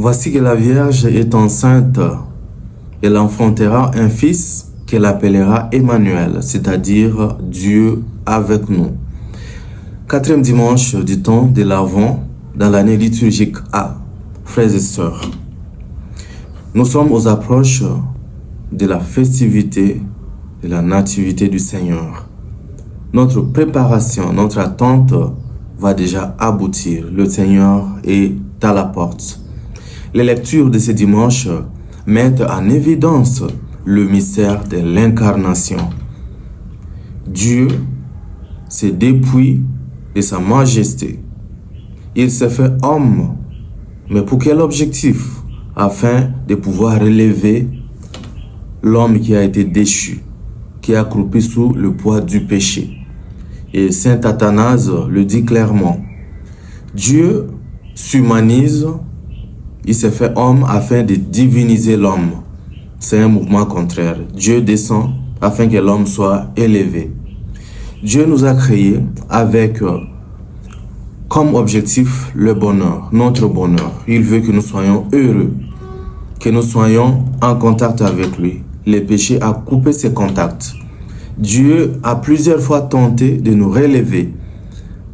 Voici que la Vierge est enceinte. Elle enfantera un fils qu'elle appellera Emmanuel, c'est-à-dire Dieu avec nous. Quatrième dimanche du temps de l'Avent dans l'année liturgique A. Frères et sœurs, nous sommes aux approches de la festivité de la nativité du Seigneur. Notre préparation, notre attente va déjà aboutir. Le Seigneur est à la porte. Les lectures de ce dimanche mettent en évidence le mystère de l'incarnation. Dieu se dépouille de sa majesté. Il s'est fait homme. Mais pour quel objectif? Afin de pouvoir relever l'homme qui a été déchu, qui a croupi sous le poids du péché. Et saint Athanase le dit clairement. Dieu s'humanise, il s'est fait homme afin de diviniser l'homme. C'est un mouvement contraire. Dieu descend afin que l'homme soit élevé. Dieu nous a créés avec comme objectif le bonheur, notre bonheur. Il veut que nous soyons heureux, que nous soyons en contact avec lui. Le péché a coupé ces contacts. Dieu a plusieurs fois tenté de nous relever,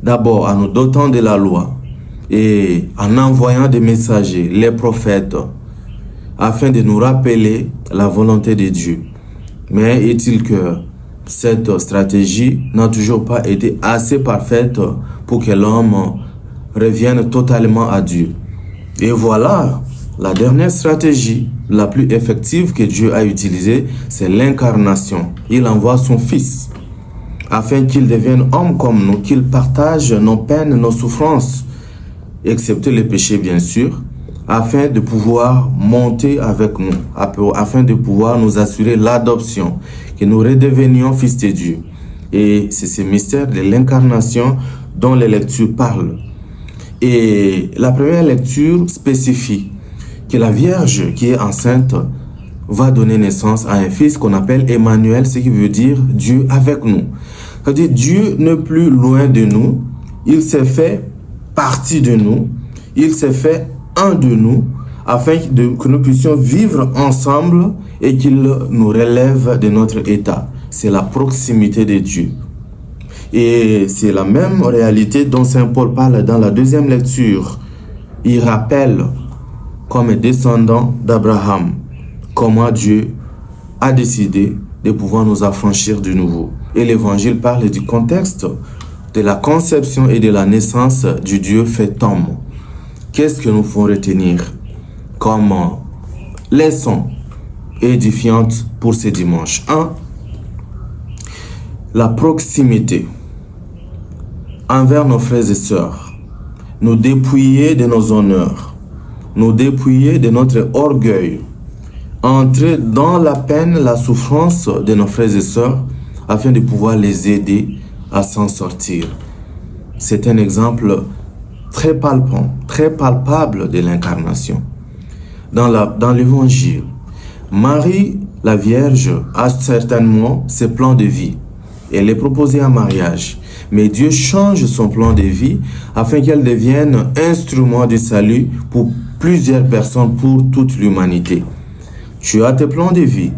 d'abord en nous dotant de la loi et en envoyant des messagers, les prophètes, afin de nous rappeler la volonté de Dieu. Mais est-il que cette stratégie n'a toujours pas été assez parfaite pour que l'homme revienne totalement à Dieu. Et voilà, la dernière stratégie, la plus effective que Dieu a utilisée, c'est l'incarnation. Il envoie son Fils afin qu'il devienne homme comme nous, qu'il partage nos peines, nos souffrances, excepté les péchés bien sûr, afin de pouvoir monter avec nous, afin de pouvoir nous assurer l'adoption, que nous redevenions fils de Dieu. Et c'est ce mystère de l'incarnation dont les lectures parlent. Et la première lecture spécifie que la Vierge qui est enceinte va donner naissance à un fils qu'on appelle Emmanuel, ce qui veut dire Dieu avec nous. C'est-à-dire Dieu n'est plus loin de nous, il s'est fait partie de nous, il s'est fait un de nous, afin que nous puissions vivre ensemble et qu'il nous relève de notre état. C'est la proximité de Dieu. Et c'est la même réalité dont Saint Paul parle dans la deuxième lecture. Il rappelle, comme descendant d'Abraham, comment Dieu a décidé de pouvoir nous affranchir de nouveau. Et l'Évangile parle du contexte de la conception et de la naissance du Dieu fait homme. Qu'est-ce que nous faut retenir comme leçon édifiante pour ce dimanche? 1. La proximité envers nos frères et sœurs. Nous dépouiller de nos honneurs, nous dépouiller de notre orgueil, entrer dans la peine, la souffrance de nos frères et sœurs afin de pouvoir les aider à s'en sortir. C'est un exemple très palpant, très palpable de l'incarnation. Dans l'évangile, Marie, la Vierge, a certainement ses plans de vie. Elle est proposée en mariage. Mais Dieu change son plan de vie afin qu'elle devienne instrument du salut pour plusieurs personnes, pour toute l'humanité. Tu as tes plans de vie.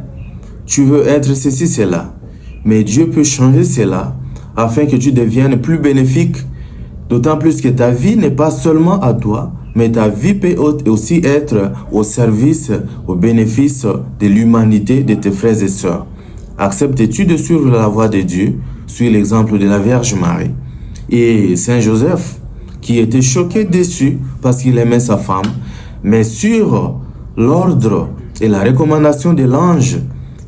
Tu veux être ceci, cela. Mais Dieu peut changer cela afin que tu deviennes plus bénéfique. D'autant plus que ta vie n'est pas seulement à toi, mais ta vie peut aussi être au service, au bénéfice de l'humanité, de tes frères et sœurs. Acceptes-tu de suivre la voie de Dieu? Suis l'exemple de la Vierge Marie. Et Saint Joseph, qui était choqué, déçu, parce qu'il aimait sa femme, mais sur l'ordre et la recommandation de l'ange,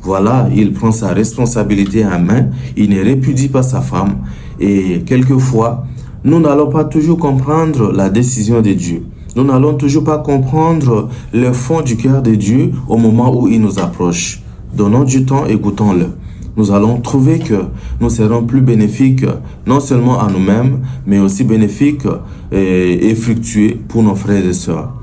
voilà, il prend sa responsabilité en main, il ne répudie pas sa femme, et quelquefois, nous n'allons pas toujours comprendre la décision de Dieu. Nous n'allons toujours pas comprendre le fond du cœur de Dieu au moment où il nous approche. Donnons du temps, écoutons-le. Nous allons trouver que nous serons plus bénéfiques, non seulement à nous-mêmes, mais aussi bénéfiques et fructueux pour nos frères et sœurs.